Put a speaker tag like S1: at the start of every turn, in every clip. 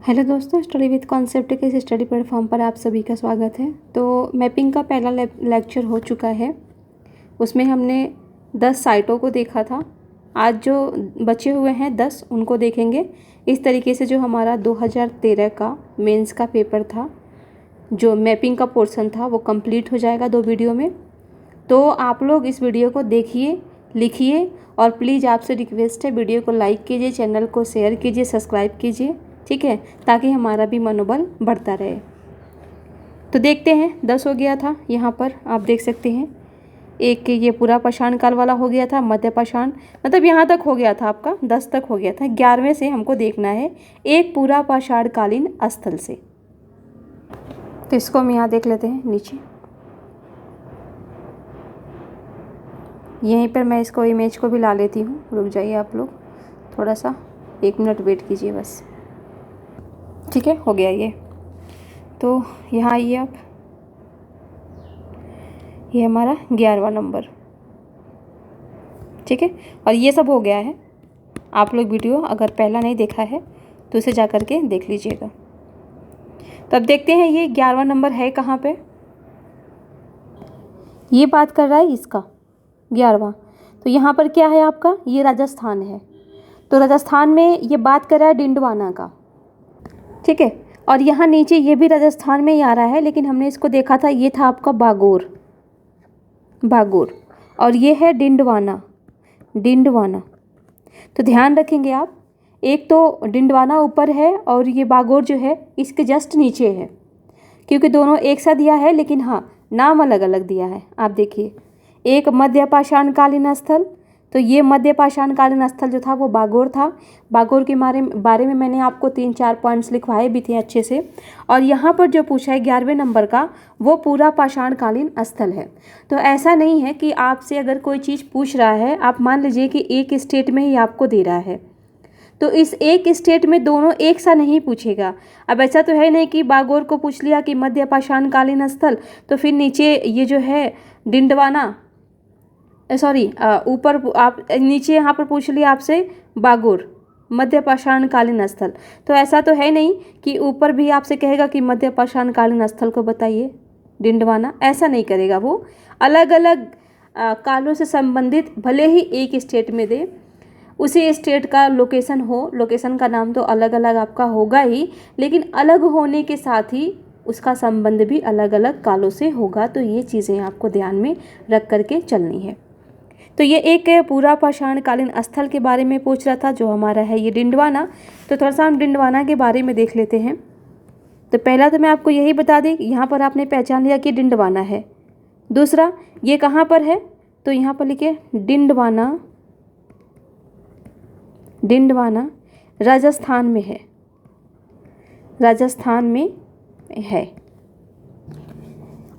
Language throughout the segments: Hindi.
S1: हेलो दोस्तों, स्टडी विद कॉन्सेप्ट के इस स्टडी प्लेटफॉर्म पर आप सभी का स्वागत है। तो मैपिंग का पहला लेक्चर हो चुका है। उसमें हमने 10 साइटों को देखा था। आज जो बचे हुए हैं 10 उनको देखेंगे। इस तरीके से जो हमारा 2013 का मेंस का पेपर था, जो मैपिंग का पोर्शन था, वो कंप्लीट हो जाएगा 2 वीडियो में। तो आप लोग इस वीडियो को देखिए, लिखिए और प्लीज़ आपसे रिक्वेस्ट है, वीडियो को लाइक कीजिए, चैनल को शेयर कीजिए, सब्सक्राइब कीजिए, ठीक है, ताकि हमारा भी मनोबल बढ़ता रहे। तो देखते हैं, 10 हो गया था। यहाँ पर आप देख सकते हैं, एक ये पूरा पाषाण काल वाला हो गया था, मध्य पाषाण, मतलब यहाँ तक हो गया था आपका, 10 तक हो गया था। 11वें से हमको देखना है एक पूरा पाषाण कालीन स्थल से। तो इसको हम यहाँ देख लेते हैं नीचे। यहीं पर मैं इसको इमेज को भी ला लेती हूँ। रुक जाइए आप लोग, थोड़ा सा 1 मिनट वेट कीजिए बस। ठीक है, हो गया ये। तो यहाँ आइए आप, ये हमारा 11वां नंबर, ठीक है। और ये सब हो गया है। आप लोग वीडियो अगर पहला नहीं देखा है तो उसे जा कर के देख लीजिएगा। तो अब देखते हैं ये 11वां नंबर है कहाँ पे। ये बात कर रहा है इसका 11वां। तो यहाँ पर क्या है आपका, ये राजस्थान है। तो राजस्थान में ये बात कर रहा है डिंडवाना का, ठीक है। और यहाँ नीचे ये भी राजस्थान में ही आ रहा है, लेकिन हमने इसको देखा था, ये था आपका बागोर, बागोर। और ये है डिंडवाना, डिंडवाना। तो ध्यान रखेंगे आप, एक तो डिंडवाना ऊपर है और ये बागोर जो है इसके जस्ट नीचे है, क्योंकि दोनों एक सा दिया है, लेकिन हाँ नाम अलग अलग दिया है। आप देखिए, एक मध्य पाषाण कालीन स्थल, तो ये मध्य पाषाण कालीन स्थल जो था वो बागोर था। बागोर के बारे में मैंने आपको 3-4 पॉइंट्स लिखवाए भी थे अच्छे से। और यहाँ पर जो पूछा है 11वें नंबर का, वो पूरा पाषाण कालीन स्थल है। तो ऐसा नहीं है कि आपसे अगर कोई चीज़ पूछ रहा है, आप मान लीजिए कि एक स्टेट में ही आपको दे रहा है, तो इस एक स्टेट में दोनों एक सा नहीं पूछेगा। अब ऐसा तो है नहीं कि बागोर को पूछ लिया कि मध्य पाषाण कालीन स्थल, तो फिर नीचे ये जो है डिंडवाना, सॉरी ऊपर आप नीचे यहाँ पर पूछ लिया आपसे बागोर मध्य पाषाण कालीन स्थल। तो ऐसा तो है नहीं कि ऊपर भी आपसे कहेगा कि मध्य पाषाण कालीन स्थल को बताइए डिंडवाना, ऐसा नहीं करेगा वो। अलग अलग कालों से संबंधित भले ही एक स्टेट में दे, उसी स्टेट का लोकेशन हो, लोकेशन का नाम तो अलग अलग आपका होगा ही, लेकिन अलग होने के साथ ही उसका संबंध भी अलग अलग कालों से होगा। तो ये चीज़ें आपको ध्यान में रख करके चलनी है। तो ये एक पूरा पाषाण कालीन स्थल के बारे में पूछ रहा था, जो हमारा है ये डिंडवाना। तो थोड़ा सा हम डिंडवाना के बारे में देख लेते हैं। तो पहला तो मैं आपको यही बता दें, यहाँ पर आपने पहचान लिया कि डिंडवाना है। दूसरा, ये कहाँ पर है, तो यहाँ पर लिखे डिंडवाना, डिंडवाना राजस्थान में है, राजस्थान में है।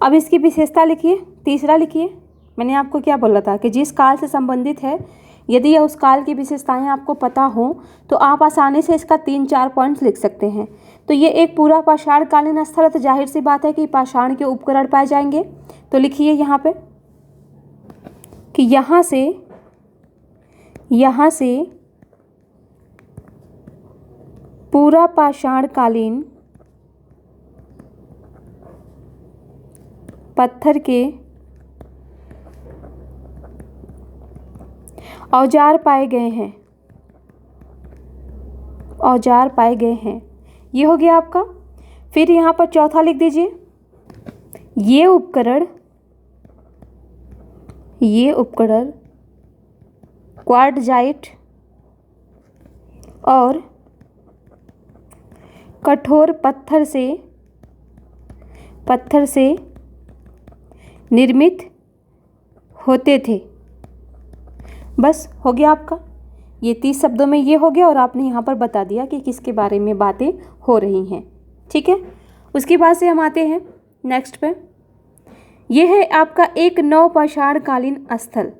S1: अब इसकी विशेषता लिखिए। तीसरा लिखिए, मैंने आपको क्या बोला था कि जिस काल से संबंधित है, यदि उस काल की विशेषताएं आपको पता हो तो आप आसानी से इसका 3-4 पॉइंट्स लिख सकते हैं। तो ये एक पूरा पाषाण कालीन स्थल है, तो जाहिर सी बात है कि पाषाण के उपकरण पाए जाएंगे। तो लिखिए यहाँ पे कि यहाँ से पूरा पाषाण कालीन पत्थर के औजार पाए गए हैं, औजार पाए गए हैं। ये हो गया आपका। फिर यहाँ पर चौथा लिख दीजिए, ये उपकरण क्वार्टजाइट और कठोर पत्थर से निर्मित होते थे। बस हो गया आपका। ये 30 शब्दों में ये हो गया, और आपने यहाँ पर बता दिया कि किसके बारे में बातें हो रही हैं, ठीक है। उसके बाद से हम आते हैं नेक्स्ट पे। ये है आपका एक नवपाषाण कालीन स्थल,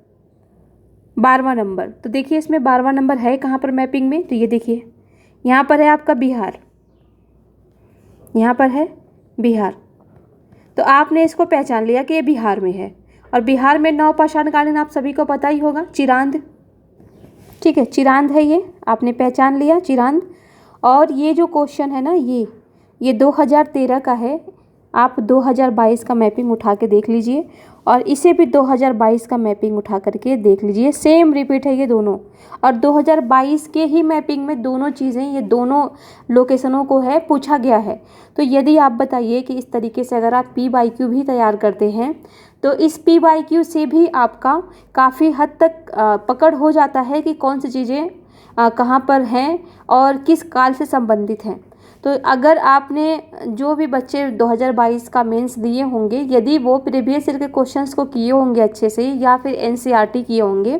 S1: 12वां नंबर। तो देखिए इसमें 12वां नंबर है कहाँ पर मैपिंग में, तो ये देखिए यहाँ पर है आपका बिहार, यहाँ पर है बिहार। तो आपने इसको पहचान लिया कि ये बिहार में है। और बिहार में नवपाषाण कालीन आप सभी को पता ही होगा, चिरांद, ठीक है, चिरांद है ये, आपने पहचान लिया चिरांद। और ये जो क्वेश्चन है ना, ये 2013 का है। आप 2022 का मैपिंग उठा के देख लीजिए और इसे भी 2022 का मैपिंग उठा करके देख लीजिए, सेम रिपीट है ये दोनों। और 2022 के ही मैपिंग में दोनों चीज़ें, ये दोनों लोकेशनों को है पूछा गया है। तो यदि आप बताइए कि इस तरीके से अगर आप PYQ भी तैयार करते हैं तो इस PYQ से भी आपका काफ़ी हद तक पकड़ हो जाता है कि कौन सी चीज़ें कहाँ पर हैं और किस काल से संबंधित हैं। तो अगर आपने जो भी बच्चे 2022 का मेंस दिए होंगे, यदि वो प्रीवियस ईयर के क्वेश्चंस को किए होंगे अच्छे से या फिर NCERT किए होंगे,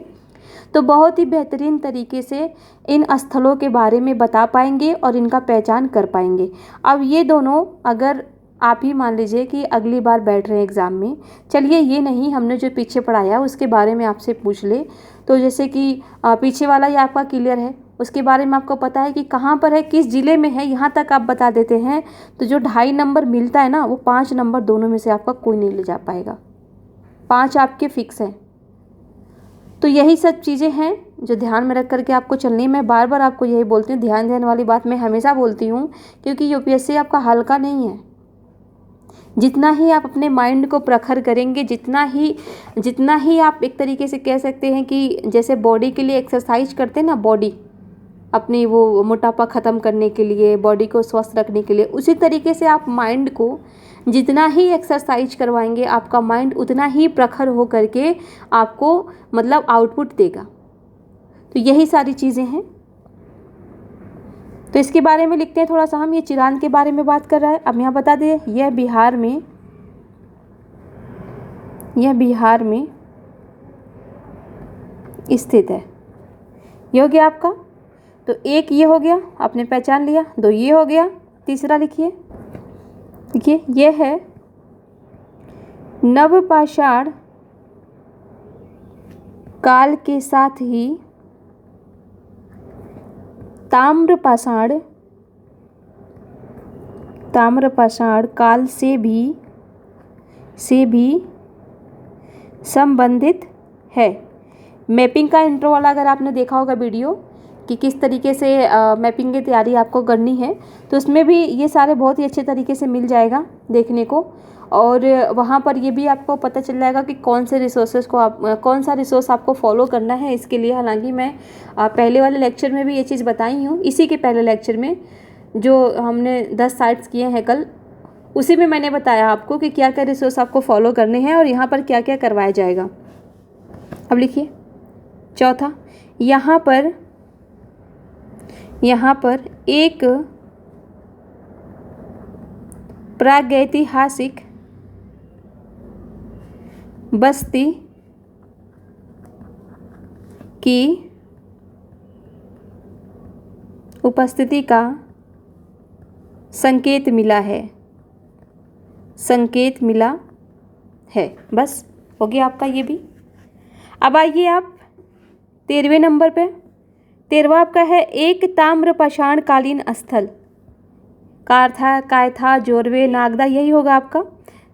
S1: तो बहुत ही बेहतरीन तरीके से इन स्थलों के बारे में बता पाएंगे और इनका पहचान कर पाएंगे। अब ये दोनों अगर आप ही मान लीजिए कि अगली बार बैठ रहे हैं एग्ज़ाम में, चलिए ये नहीं, हमने जो पीछे पढ़ाया उसके बारे में आपसे पूछ ले, तो जैसे कि पीछे वाला ये आपका क्लियर है, उसके बारे में आपको पता है कि कहाँ पर है, किस ज़िले में है, यहाँ तक आप बता देते हैं, तो जो 2.5 नंबर मिलता है ना, वो 5 नंबर दोनों में से आपका कोई नहीं ले जा पाएगा। 5 आपके फिक्स हैं। तो यही सब चीज़ें हैं जो ध्यान में रख करके आपको चलनी है। मैं बार बार आपको यही बोलती हूँ, ध्यान देने वाली बात मैं हमेशा बोलती हूँ, क्योंकि UPSC आपका हल्का नहीं है। जितना ही आप अपने माइंड को प्रखर करेंगे, जितना ही आप एक तरीके से कह सकते हैं कि जैसे बॉडी के लिए एक्सरसाइज करते हैं ना, बॉडी अपनी वो मोटापा ख़त्म करने के लिए, बॉडी को स्वस्थ रखने के लिए, उसी तरीके से आप माइंड को जितना ही एक्सरसाइज करवाएंगे, आपका माइंड उतना ही प्रखर हो करके आपको मतलब आउटपुट देगा। तो यही सारी चीज़ें हैं। तो इसके बारे में लिखते हैं थोड़ा सा हम। ये चिरांद के बारे में बात कर रहा है। अब यहाँ बता दें, यह बिहार में स्थित है। ये हो गया आपका। तो एक ये हो गया, आपने पहचान लिया। 2 ये हो गया। तीसरा लिखिए, देखिए यह है नवपाषाण काल के साथ ही ताम्रपाषाण काल से भी संबंधित है। मैपिंग का इंट्रो वाला अगर आपने देखा होगा वीडियो कि किस तरीके से मैपिंग की तैयारी आपको करनी है, तो उसमें भी ये सारे बहुत ही अच्छे तरीके से मिल जाएगा देखने को। और वहाँ पर ये भी आपको पता चल जाएगा कि कौन से रिसोर्सेज को कौन सा रिसोर्स आपको फॉलो करना है इसके लिए। हालांकि मैं पहले वाले लेक्चर में भी ये चीज़ बताई हूँ, इसी के पहले लेक्चर में जो हमने 10 साइट्स किए हैं कल, उसी में मैंने बताया आपको कि क्या क्या रिसोर्स आपको फॉलो करने हैं और यहाँ पर क्या क्या करवाया जाएगा। अब लिखिए चौथा, यहाँ पर एक प्रागैतिहासिक बस्ती की उपस्थिति का संकेत मिला है। बस हो गया आपका ये भी। अब आइए आप 13वें नंबर पे। 13वां आपका है एक ताम्रपाषाण कालीन स्थल। कारथा, कायथा, जोरवे, नागदा, यही होगा आपका।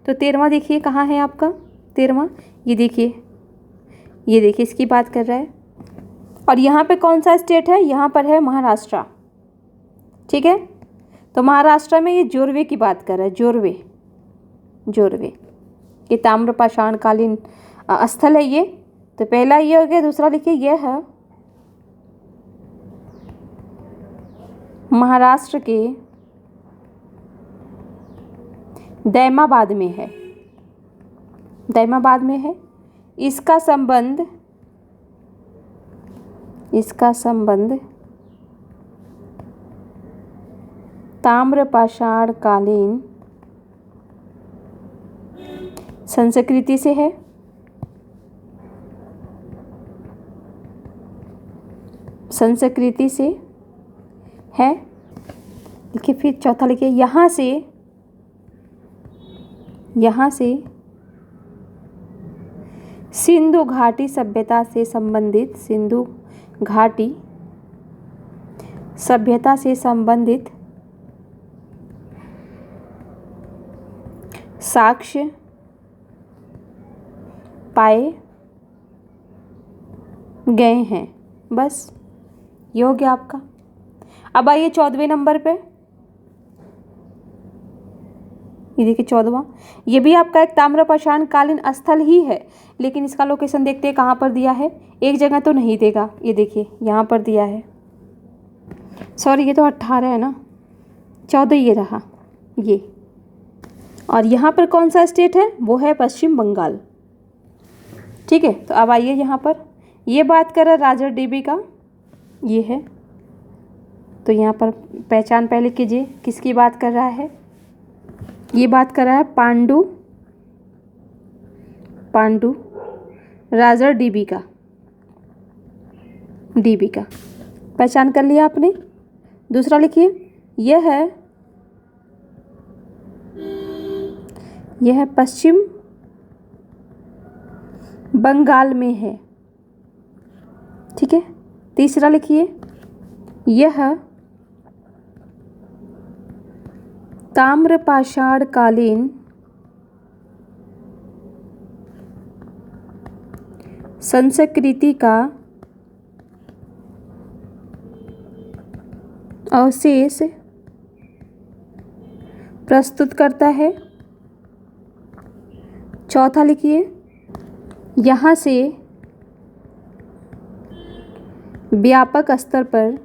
S1: तो 13वां देखिए कहाँ है आपका 13वां, ये देखिए इसकी बात कर रहा है। और यहाँ पे कौन सा स्टेट है, यहाँ पर है महाराष्ट्र। ठीक है, तो महाराष्ट्र में ये जोरवे की बात कर रहा है। जोरवे ये ताम्रपाषाण कालीन स्थल है ये। तो पहला ये हो गया। दूसरा लिखिए, यह है महाराष्ट्र के दैमाबाद में है। इसका संबंध ताम्रपाषाण कालीन संस्कृति से है। लिखिए, फिर चौथा लिखिए, यहाँ से सिंधु घाटी सभ्यता से संबंधित साक्ष्य पाए गए हैं। बस ये हो गया आपका। अब आइए 14वें नंबर पे, ये देखिए 14वां, ये भी आपका एक ताम्रपाषाण कालीन स्थल ही है, लेकिन इसका लोकेशन देखते हैं कहाँ पर दिया है। एक जगह तो नहीं देगा, ये देखिए यहाँ पर दिया है, सॉरी ये तो 18 है ना, 14 ये रहा ये। और यहाँ पर कौन सा स्टेट है, वो है पश्चिम बंगाल। ठीक है, तो अब आइए यहाँ पर, ये बात कर रहा है राजा डीबी का, ये है, तो यहाँ पर पहचान पहले कीजिए किसकी बात कर रहा है। ये बात कर रहा है पांडु राजा डीबी का, पहचान कर लिया आपने। दूसरा लिखिए, यह है पश्चिम बंगाल में है। ठीक है, तीसरा लिखिए, यह ताम्रपाषाण कालीन संस्कृति का अवशेष प्रस्तुत करता है। चौथा लिखिए, यहाँ से व्यापक स्तर पर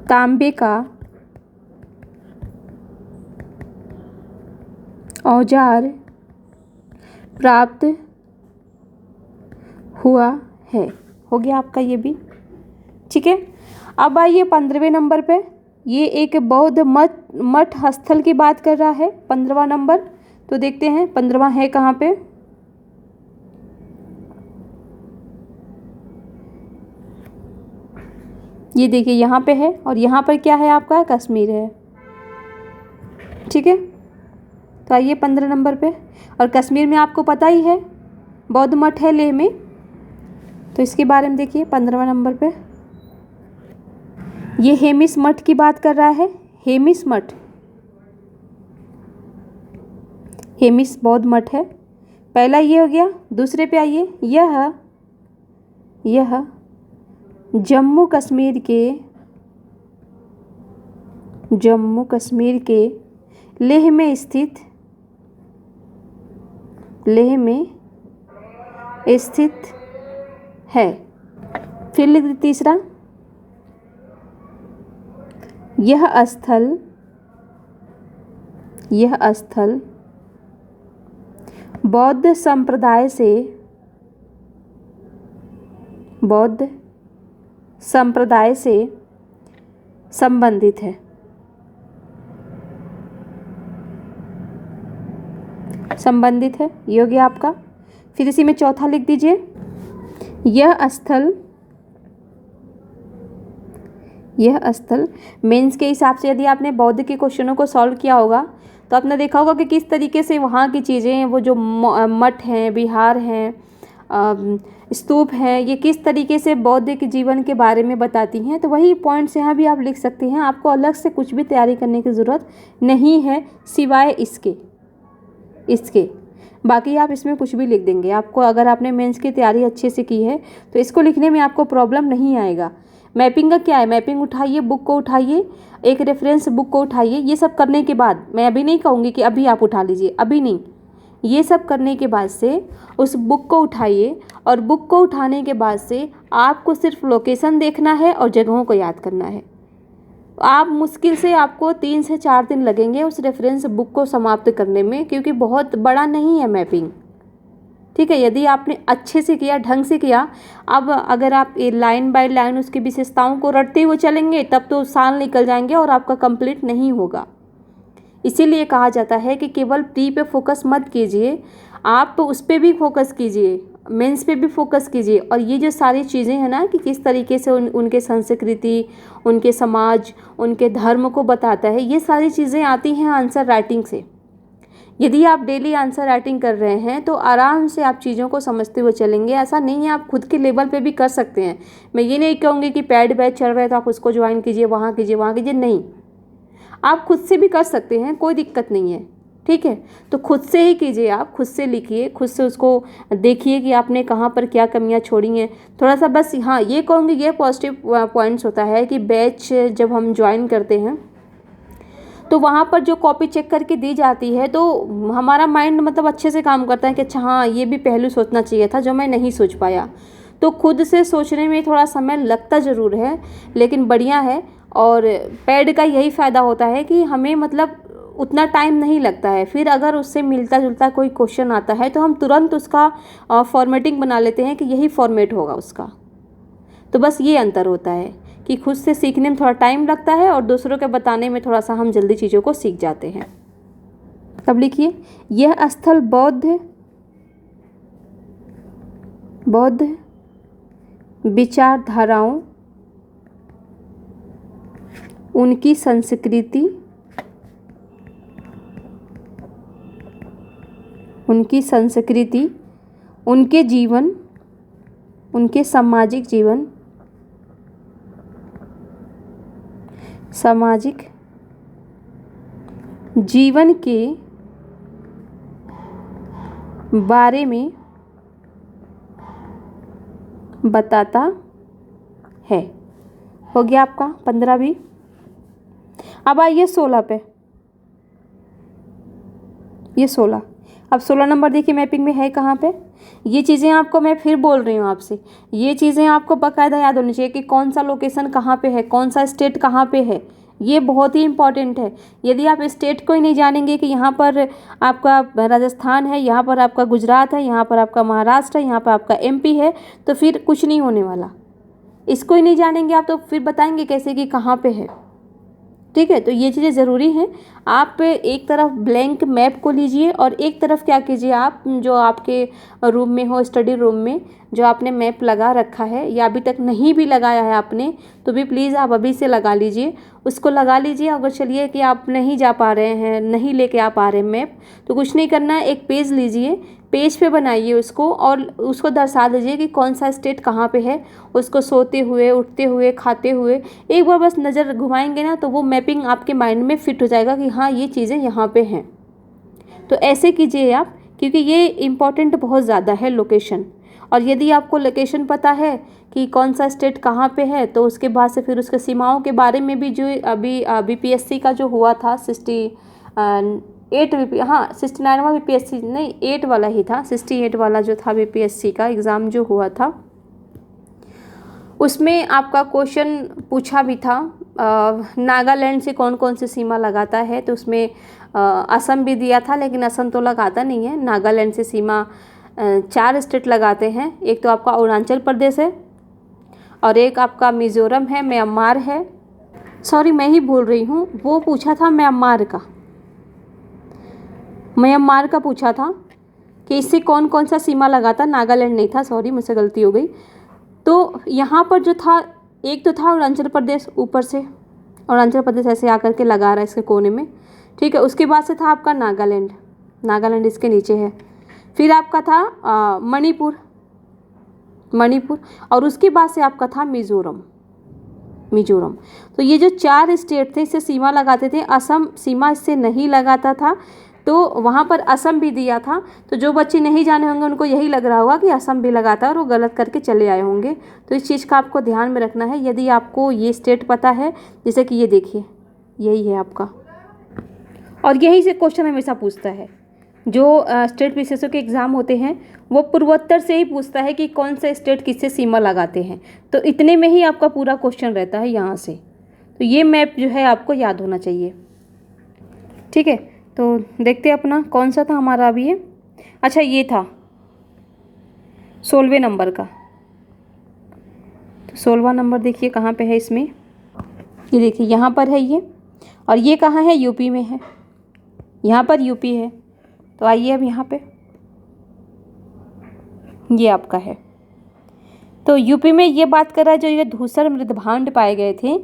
S1: तांबे का औजार प्राप्त हुआ है। हो गया आपका ये भी। ठीक है, अब आइए 15वें नंबर पे, ये एक बौद्ध मठ स्थल की बात कर रहा है। 15वां नंबर, तो देखते हैं 15वां है कहाँ पे। ये देखिए यहाँ पे है, और यहाँ पर क्या है आपका, कश्मीर है। ठीक है, तो आइए 15 नंबर पे, और कश्मीर में आपको पता ही है बौद्ध मठ है लेह में, तो इसके बारे में देखिए 15वां नंबर पे। ये हेमिस मठ की बात कर रहा है, हेमिस मठ, हेमिस बौद्ध मठ है। पहला ये हो गया। दूसरे पे आइए, यह जम्मू कश्मीर के लेह में स्थित है। फिर लिख तीसरा, यह स्थल बौद्ध संप्रदाय से संबंधित है। ये हो गया आपका। फिर इसी में चौथा लिख दीजिए, यह स्थल मेंस के हिसाब से, यदि आपने बौद्ध के क्वेश्चनों को सॉल्व किया होगा तो आपने देखा होगा कि किस तरीके से वहाँ की चीज़ें, वो जो मठ हैं, विहार हैं, स्तूप हैं, ये किस तरीके से बौद्ध के जीवन के बारे में बताती हैं। तो वही पॉइंट्स यहाँ भी आप लिख सकते हैं। आपको अलग से कुछ भी तैयारी करने की ज़रूरत नहीं है सिवाय इसके। बाकी आप इसमें कुछ भी लिख देंगे। आपको, अगर आपने मेंस की तैयारी अच्छे से की है तो इसको लिखने में आपको प्रॉब्लम नहीं आएगा। मैपिंग का क्या है, मैपिंग उठाइए, बुक को उठाइए, एक रेफरेंस बुक को उठाइए। ये सब करने के बाद, मैं अभी नहीं कहूँगी कि अभी आप उठा लीजिए, अभी नहीं, ये सब करने के बाद से उस बुक को उठाइए, और बुक को उठाने के बाद से आपको सिर्फ लोकेशन देखना है और जगहों को याद करना है। आप मुश्किल से आपको 3 से 4 दिन लगेंगे उस रेफरेंस बुक को समाप्त करने में, क्योंकि बहुत बड़ा नहीं है मैपिंग। ठीक है, यदि आपने अच्छे से किया, ढंग से किया, अब अगर आप लाइन बाय लाइन उसकी विशेषताओं को रटते हुए चलेंगे तब तो साल निकल जाएंगे और आपका कंप्लीट नहीं होगा। इसीलिए कहा जाता है कि केवल प्री पे फोकस मत कीजिए, आप उस पर भी फोकस कीजिए, मेंस पे भी फोकस कीजिए। और ये जो सारी चीज़ें हैं ना, कि किस तरीके से उनके संस्कृति, उनके समाज, उनके धर्म को बताता है, ये सारी चीज़ें आती हैं आंसर राइटिंग से। यदि आप डेली आंसर राइटिंग कर रहे हैं तो आराम से आप चीज़ों को समझते हुए चलेंगे। ऐसा नहीं है, आप खुद के लेवल पे भी कर सकते हैं। मैं ये नहीं कहूँगी कि पैड बैच चल रहा है तो आप उसको ज्वाइन कीजिए, वहाँ कीजिए, नहीं, आप खुद से भी कर सकते हैं, कोई दिक्कत नहीं है। ठीक है। तो खुद से ही कीजिए, आप खुद से लिखिए, खुद से उसको देखिए कि आपने कहाँ पर क्या कमियां छोड़ी हैं। थोड़ा सा बस हाँ ये कहूँगी, ये पॉजिटिव पॉइंट्स होता है कि बैच जब हम ज्वाइन करते हैं तो वहाँ पर जो कॉपी चेक करके दी जाती है तो हमारा माइंड मतलब अच्छे से काम करता है कि अच्छा हाँ ये भी पहलू सोचना चाहिए था जो मैं नहीं सोच पाया। तो खुद से सोचने में थोड़ा समय लगता ज़रूर है, लेकिन बढ़िया है। और पैड का यही फ़ायदा होता है कि हमें मतलब उतना टाइम नहीं लगता है। फिर अगर उससे मिलता जुलता कोई क्वेश्चन आता है तो हम तुरंत उसका फॉर्मेटिंग बना लेते हैं कि यही फॉर्मेट होगा उसका। तो बस ये अंतर होता है कि खुद से सीखने में थोड़ा टाइम लगता है और दूसरों के बताने में थोड़ा सा हम जल्दी चीज़ों को सीख जाते हैं। तब लिखिए, यह स्थल बौद्ध विचारधाराओं, उनकी संस्कृति, उनके जीवन, उनके सामाजिक जीवन के बारे में बताता है। हो गया आपका 15 भी। अब आइए 16 पे। ये 16, अब 16 नंबर देखिए मैपिंग में है कहाँ पे। ये चीज़ें आपको मैं फिर बोल रही हूँ आपसे, ये चीज़ें आपको बाकायदा याद होनी चाहिए कि कौन सा लोकेशन कहाँ पे है, कौन सा स्टेट कहाँ पे है। ये बहुत ही इंपॉर्टेंट है। यदि आप स्टेट को ही नहीं जानेंगे कि यहाँ पर आपका राजस्थान है, यहाँ पर आपका गुजरात है, यहाँ पर आपका महाराष्ट्र है, यहाँ पर आपका एमपी है, तो फिर कुछ नहीं होने वाला। इसको ही नहीं जानेंगे आप तो फिर बताएंगे कैसे कि कहाँ पे है। ठीक है, तो ये चीज़ें ज़रूरी हैं। आप एक तरफ ब्लैंक मैप को लीजिए और एक तरफ क्या कीजिए, आप जो आपके रूम में हो, स्टडी रूम में जो आपने मैप लगा रखा है या अभी तक नहीं भी लगाया है आपने, तो भी प्लीज़ आप अभी से लगा लीजिए, उसको लगा लीजिए। अगर चलिए कि आप नहीं जा पा रहे हैं, नहीं लेके आ पा रहे हैं मैप, तो कुछ नहीं करना है, एक पेज लीजिए, पेज पे बनाइए उसको और उसको दर्शा दीजिए कि कौन सा स्टेट कहाँ पे है। उसको सोते हुए, उठते हुए, खाते हुए एक बार बस नज़र घुमाएंगे ना, तो वो मैपिंग आपके माइंड में फिट हो जाएगा कि हाँ ये चीज़ें यहाँ पे हैं। तो ऐसे कीजिए आप, क्योंकि ये इम्पॉर्टेंट बहुत ज़्यादा है लोकेशन। और यदि आपको लोकेशन पता है कि कौन सा स्टेट कहाँ पे है, तो उसके बाद से फिर उसके सीमाओं के बारे में भी जो अभी बीपीएससी का जो हुआ था 69वां बीपीएससी नहीं 8 वाला ही था, 68 वाला जो था बीपीएससी का एग्ज़ाम जो हुआ था, उसमें आपका क्वेश्चन पूछा भी था नागालैंड से कौन कौन सी सीमा लगाता है। तो उसमें असम भी दिया था, लेकिन असम तो लगाता नहीं है। नागालैंड से सीमा 4 स्टेट लगाते हैं। एक तो आपका अरुणाचल प्रदेश है, और एक आपका मिज़ोरम है, म्यांमार है, सॉरी मैं ही भूल रही हूँ, वो पूछा था म्यांमार का पूछा था कि इससे कौन कौन सा सीमा लगाता। नागालैंड नहीं था, सॉरी मुझसे गलती हो गई। तो यहाँ पर जो था, एक तो था अरुणाचल प्रदेश, ऊपर से अरुणाचल प्रदेश ऐसे आकर के लगा रहा है इसके कोने में, ठीक है। उसके बाद से था आपका नागालैंड इसके नीचे है। फिर आपका था मणिपुर, और उसके बाद से आपका था मिज़ोरम। तो ये जो 4 स्टेट थे इससे सीमा लगाते थे। असम सीमा इससे नहीं लगाता था, तो वहाँ पर असम भी दिया था। तो जो बच्चे नहीं जाने होंगे उनको यही लग रहा होगा कि असम भी लगाता है और वो गलत करके चले आए होंगे। तो इस चीज़ का आपको ध्यान में रखना है। यदि आपको ये स्टेट पता है, जैसे कि ये देखिए यही है आपका, और यही से क्वेश्चन हमेशा पूछता है। जो स्टेट विशेषों के एग्ज़ाम होते हैं वो पूर्वोत्तर से ही पूछता है कि कौन सा स्टेट किससे सीमा लगाते हैं। तो इतने में ही आपका पूरा क्वेश्चन रहता है यहाँ से। तो ये मैप जो है आपको याद होना चाहिए, ठीक है। तो देखते हैं अपना कौन सा था हमारा अभी ये। अच्छा ये था 16वें नंबर का। तो 16वां नंबर देखिए कहाँ पे है इसमें, ये देखिए यहाँ पर है ये, और ये कहाँ है, यूपी में है। यहाँ पर यूपी है। तो आइए अब यहाँ पे ये आपका है। तो यूपी में ये बात कर रहा है, जो ये धूसर मृदभांड पाए गए थे,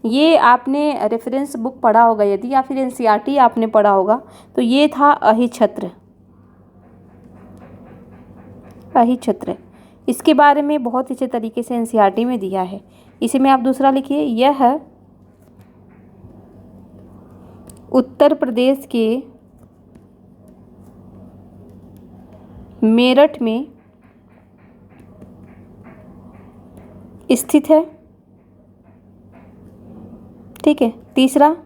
S1: ये आपने रेफरेंस बुक पढ़ा होगा यदि, या फिर एनसीईआरटी आपने पढ़ा होगा, तो ये था अहिछत्र। इसके बारे में बहुत अच्छे तरीके से एनसीईआरटी में दिया है। इसी में आप दूसरा लिखिए, यह उत्तर प्रदेश के मेरठ में स्थित है। ठीक है। तीसरा,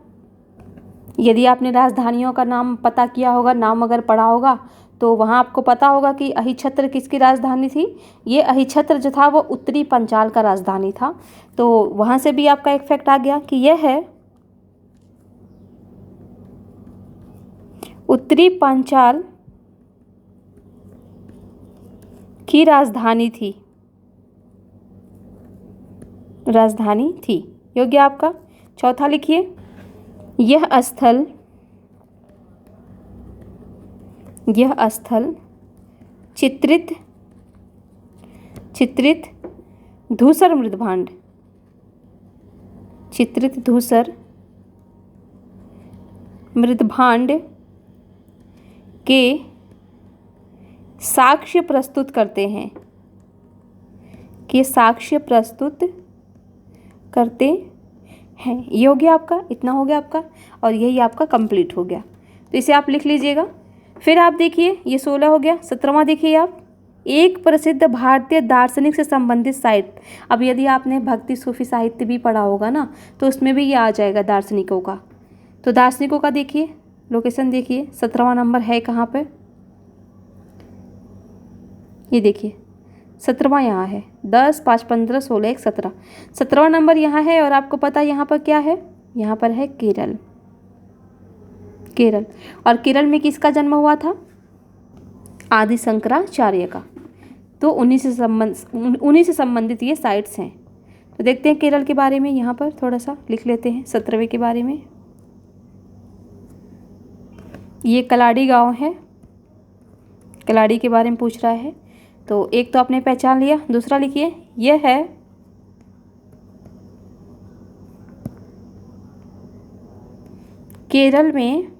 S1: यदि आपने राजधानियों का नाम पता किया होगा, नाम अगर पढ़ा होगा, तो वहाँ आपको पता होगा कि अहिछत्र किसकी राजधानी थी। ये अहिछत्र जो था वो उत्तरी पंचाल का राजधानी था। तो वहाँ से भी आपका एक फैक्ट आ गया कि यह है उत्तरी पंचाल की राजधानी थी। राजधानी थी। योग्य आपका। चौथा लिखिए, यह स्थल चित्रित धूसर मृदभांड, चित्रित धूसर मृदभांड के साक्ष्य प्रस्तुत करते हैं, के साक्ष्य प्रस्तुत करते हैं। ये हो गया आपका, इतना हो गया आपका, और यही आपका कंप्लीट हो गया। तो इसे आप लिख लीजिएगा। फिर आप देखिए, ये 16 हो गया। 17वां देखिए आप, एक प्रसिद्ध भारतीय दार्शनिक से संबंधित साइट। अब यदि आपने भक्ति सूफी साहित्य भी पढ़ा होगा ना, तो उसमें भी ये आ जाएगा दार्शनिकों का। तो दार्शनिकों का देखिए, लोकेशन देखिए, 17वां नंबर है कहाँ पे, ये देखिए 17वां यहाँ है। 10, 5, 15, 16, 1, 17। 17वां नंबर यहाँ है। और आपको पता है यहाँ पर क्या है, यहाँ पर है केरल। केरल, और केरल में किसका जन्म हुआ था, आदि शंकराचार्य का। तो उन्हीं से संबंधित ये साइट्स हैं। तो देखते हैं केरल के बारे में, यहाँ पर थोड़ा सा लिख लेते हैं 17वें के बारे में। ये कलाड़ी गांव है, कलाड़ी के बारे में पूछ रहा है। तो एक तो आपने पहचान लिया। दूसरा लिखिए, यह है केरल में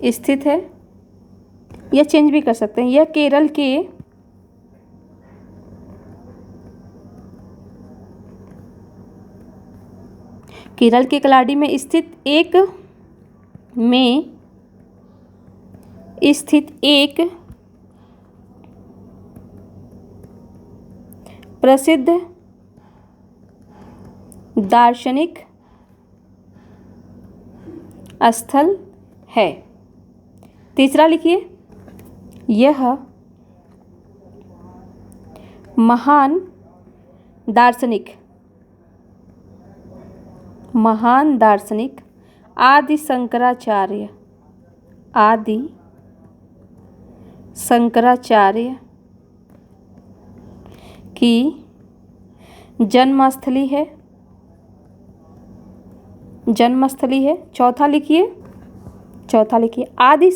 S1: स्थित है, या चेंज भी कर सकते हैं, यह केरल के कलाड़ी में स्थित एक प्रसिद्ध दार्शनिक स्थल है। तीसरा लिखिए, यह महान दार्शनिक आदि शंकराचार्य की जन्मस्थली है। चौथा लिखिए, आदि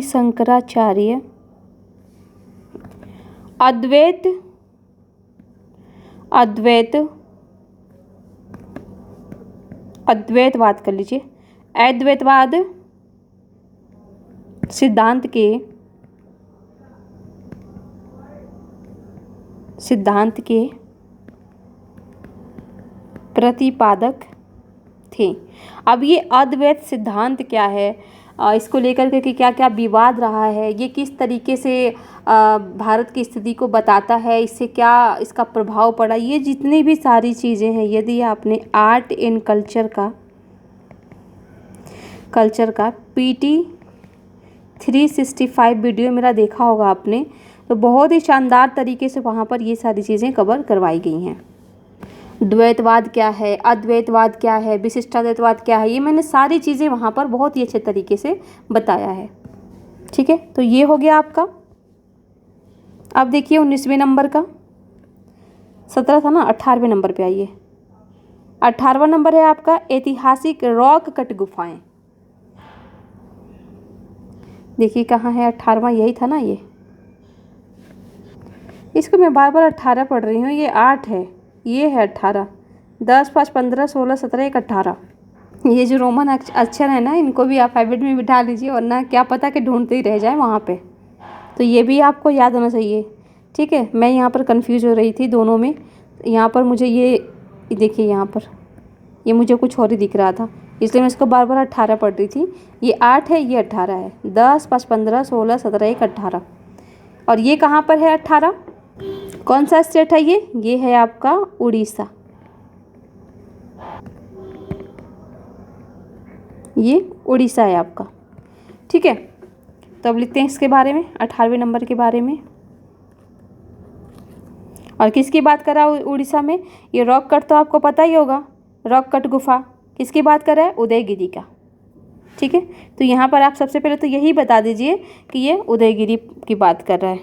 S1: शंकराचार्य अद्वैतवाद कर लीजिए, अद्वैतवाद सिद्धांत के प्रतिपादक थे। अब ये अद्वैत सिद्धांत क्या है, इसको लेकर के क्या क्या विवाद रहा है, ये किस तरीके से भारत की स्थिति को बताता है, इससे क्या इसका प्रभाव पड़ा, ये जितनी भी सारी चीज़ें हैं, यदि आपने आर्ट एंड कल्चर का PT 365 वीडियो मेरा देखा होगा आपने, तो बहुत ही शानदार तरीके से वहाँ पर ये सारी चीज़ें कवर करवाई गई हैं। द्वैतवाद क्या है, अद्वैतवाद क्या है, विशिष्टाद्वैतवाद क्या है, ये मैंने सारी चीज़ें वहाँ पर बहुत ही अच्छे तरीके से बताया है। ठीक है, तो ये हो गया आपका। अब देखिए 19वें नंबर का, 17 था ना, 18वें नंबर पे आइए। 18वां नंबर है आपका ऐतिहासिक रॉक कट गुफाएं। देखिए कहाँ है 18वां, यही था ना ये, इसको मैं बार बार 18 पढ़ रही हूँ, ये 8 है, ये है 18। 10, 5, 15, 16, 17, 1, 18। ये जो रोमन अक्षर है ना, इनको भी अल्फाबेट में बिठा लीजिए, वरना क्या पता कि ढूंढते ही रह जाए वहाँ पे। तो ये भी आपको याद होना चाहिए। ठीक है, मैं यहाँ पर कंफ्यूज हो रही थी दोनों में। यहाँ पर मुझे ये देखिए, यहाँ पर ये मुझे कुछ और ही दिख रहा था, इसलिए मैं इसको बार बार 18 पढ़ रही थी। ये 8 है, ये 18 है। 10, 5, 15, 16, 17, 1, 18। और ये कहाँ पर है 18? कौन सा स्टेट है ये है आपका उड़ीसा। ये उड़ीसा है आपका, ठीक है। तो अब लिखते हैं इसके बारे में, 18वें नंबर के बारे में। और किसकी बात कर रहा है उड़ीसा में? ये रॉक कट तो आपको पता ही होगा, रॉक कट गुफा। किसकी बात कर रहा है? उदयगिरी का, ठीक है। तो यहाँ पर आप सबसे पहले तो यही बता दीजिए कि ये उदयगिरी की बात कर रहा है।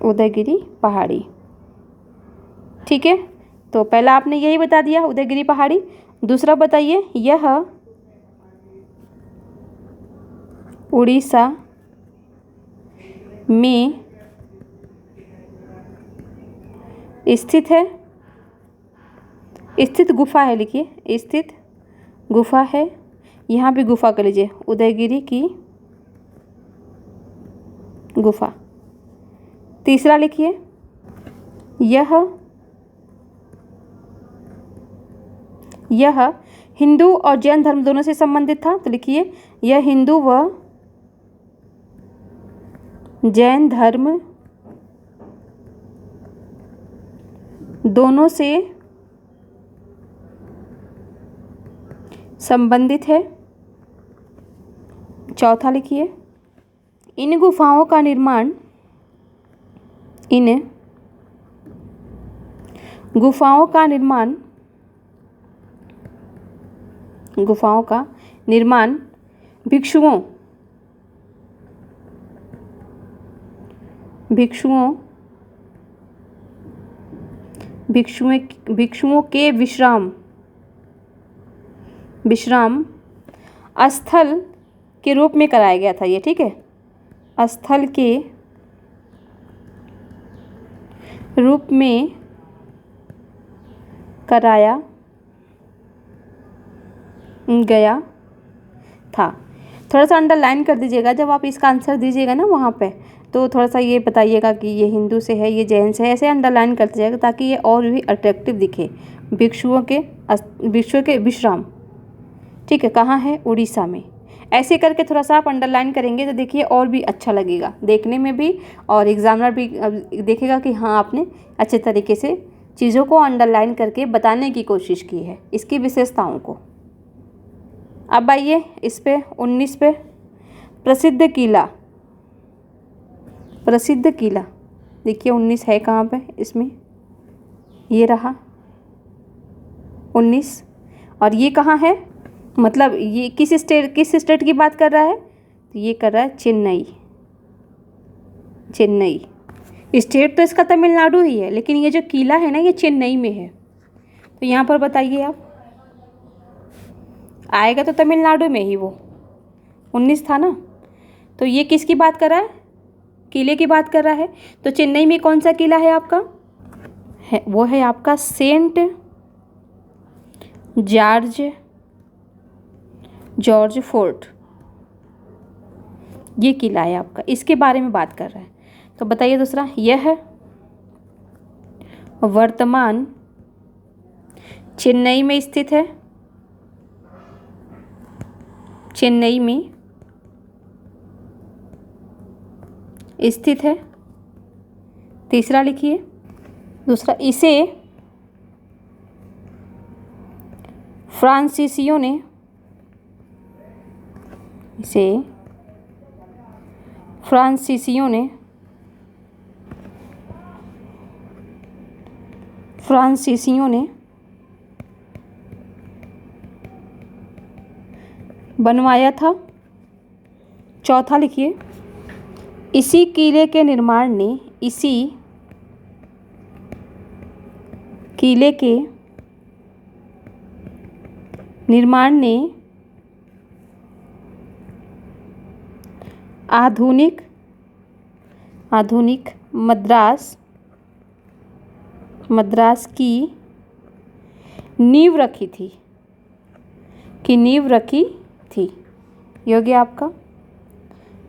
S1: उदयगिरी पहाड़ी, ठीक है। तो पहला आपने यही बता दिया, उदयगिरी पहाड़ी। दूसरा बताइए, यह उड़ीसा में स्थित है। स्थित गुफा है, लिखिए स्थित गुफा है। यहाँ भी गुफा कर लीजिए, उदयगिरी की गुफा। तीसरा लिखिए, यह हिंदू और जैन धर्म दोनों से संबंधित था। तो लिखिए, यह हिंदू व जैन धर्म दोनों से संबंधित है। चौथा लिखिए, इन गुफाओं का निर्माण भिक्षुओं के विश्राम स्थल के रूप में कराया गया था ये, ठीक है। स्थल के रूप में कराया गया था। थोड़ा सा अंडरलाइन कर दीजिएगा जब आप इसका आंसर दीजिएगा ना वहाँ पे, तो थोड़ा सा ये बताइएगा कि ये हिंदू से है, ये जैन से है, ऐसे अंडरलाइन करते जाएगा ताकि ये और भी अट्रैक्टिव दिखे। भिक्षुओं के विश्राम, ठीक है, कहाँ है? उड़ीसा में। ऐसे करके थोड़ा सा आप अंडरलाइन करेंगे तो देखिए और भी अच्छा लगेगा देखने में भी, और एग्जामिनर भी देखेगा कि हाँ आपने अच्छे तरीके से चीज़ों को अंडरलाइन करके बताने की कोशिश की है, इसकी विशेषताओं को। अब आइए इस पे 19 पे, प्रसिद्ध किला। देखिए 19 है कहाँ पे इसमें? ये रहा 19। और ये कहाँ है? मतलब ये किस स्टेट की बात कर रहा है? तो ये कर रहा है चेन्नई। स्टेट तो इसका तमिलनाडु ही है, लेकिन ये जो किला है ना ये चेन्नई में है। तो यहाँ पर बताइए आप, आएगा तो तमिलनाडु में ही, वो 19 था ना। तो ये किसकी बात कर रहा है? किले की बात कर रहा है। तो चेन्नई में कौन सा किला है आपका? वो है आपका सेंट जॉर्ज फोर्ट। ये किला है आपका, इसके बारे में बात कर रहा है। तो बताइए दूसरा, यह वर्तमान चेन्नई में स्थित है। चेन्नई में स्थित है। तीसरा लिखिए, दूसरा, इसे फ्रांसीसियों ने बनवाया था। चौथा लिखिए, इसी किले के निर्माण ने आधुनिक मद्रास की नींव रखी थी। ये हो गया आपका,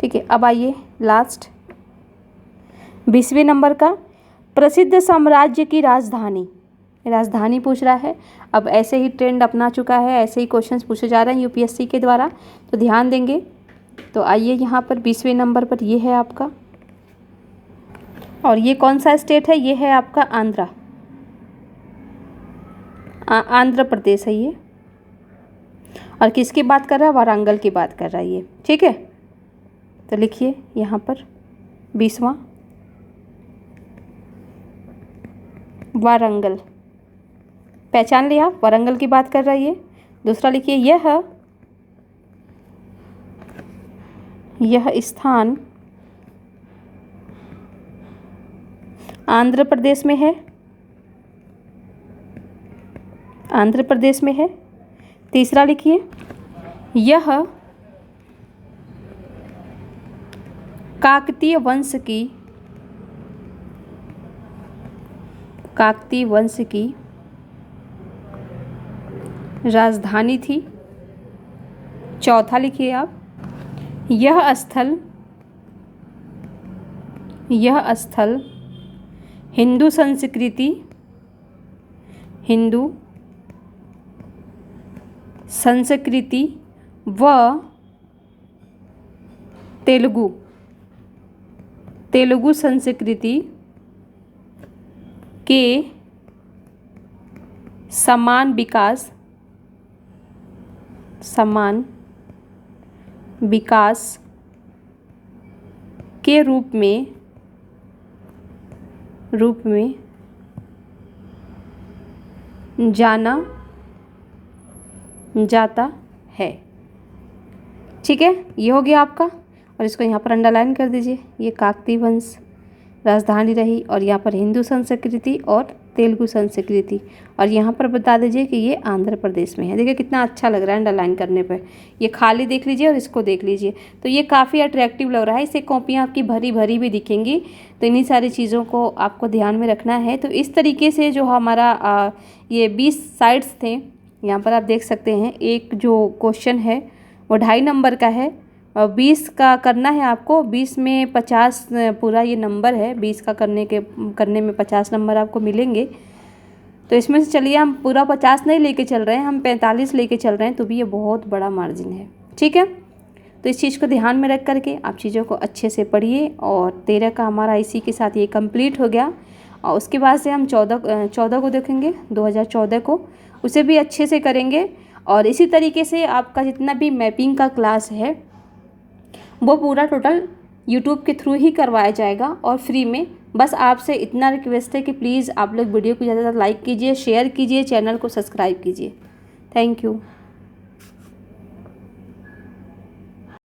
S1: ठीक है। अब आइए लास्ट, 20वें नंबर का प्रसिद्ध साम्राज्य की राजधानी, राजधानी पूछ रहा है। अब ऐसे ही ट्रेंड अपना चुका है, ऐसे ही क्वेश्चंस पूछे जा रहे हैं यूपीएससी के द्वारा, तो ध्यान देंगे। तो आइए यहाँ पर 20वें नंबर पर ये है आपका, और ये कौन सा स्टेट है, ये है आपका आंध्र प्रदेश है ये। और किसकी बात कर रहा है, वारंगल की बात कर रहा है ये, ठीक है। तो लिखिए यहाँ पर 20वां वारंगल, पहचान लिया, वारंगल की बात कर रहा है ये। दूसरा लिखिए यह स्थान आंध्र प्रदेश में है, आंध्र प्रदेश में है। तीसरा लिखिए यह काकतीय वंश की राजधानी थी। चौथा लिखिए आप यह स्थल हिंदू संस्कृति व तेलुगु संस्कृति के समान विकास के रूप में जाना जाता है, ठीक है। ये हो गया आपका, और इसको यहाँ पर अंडरलाइन कर दीजिए। ये काकतीय वंश राजधानी रही, और यहाँ पर हिंदू संस्कृति और तेलुगु संस्कृति, और यहाँ पर बता दीजिए कि ये आंध्र प्रदेश में है। देखिए कितना अच्छा लग रहा है अंडरलाइन करने पे। ये खाली देख लीजिए और इसको देख लीजिए, तो ये काफ़ी अट्रैक्टिव लग रहा है। इससे कॉपियाँ आपकी भरी भरी भी दिखेंगी। तो इन्हीं सारी चीज़ों को आपको ध्यान में रखना है। तो इस तरीके से जो हमारा ये 20 साइड्स थे, यहाँ पर आप देख सकते हैं। एक जो क्वेश्चन है वो 2.5 नंबर का है, और 20 का करना है आपको। 20 में 50 पूरा ये नंबर है, 20 का करने में 50 नंबर आपको मिलेंगे। तो इसमें से चलिए हम पूरा 50 नहीं लेके चल रहे हैं, हम 45 लेके चल रहे हैं, तो भी ये बहुत बड़ा मार्जिन है, ठीक है। तो इस चीज़ को ध्यान में रख करके आप चीज़ों को अच्छे से पढ़िए। और 13 का हमारा इसी के साथ ये कंप्लीट हो गया, और उसके बाद से हम 14 को देखेंगे, 2014 को, उसे भी अच्छे से करेंगे। और इसी तरीके से आपका जितना भी मैपिंग का क्लास है वो पूरा टोटल यूट्यूब के थ्रू ही करवाया जाएगा, और फ्री में। बस आपसे इतना रिक्वेस्ट है कि प्लीज़ आप लोग वीडियो को ज़्यादा लाइक कीजिए, शेयर कीजिए, चैनल को सब्सक्राइब कीजिए। Thank you.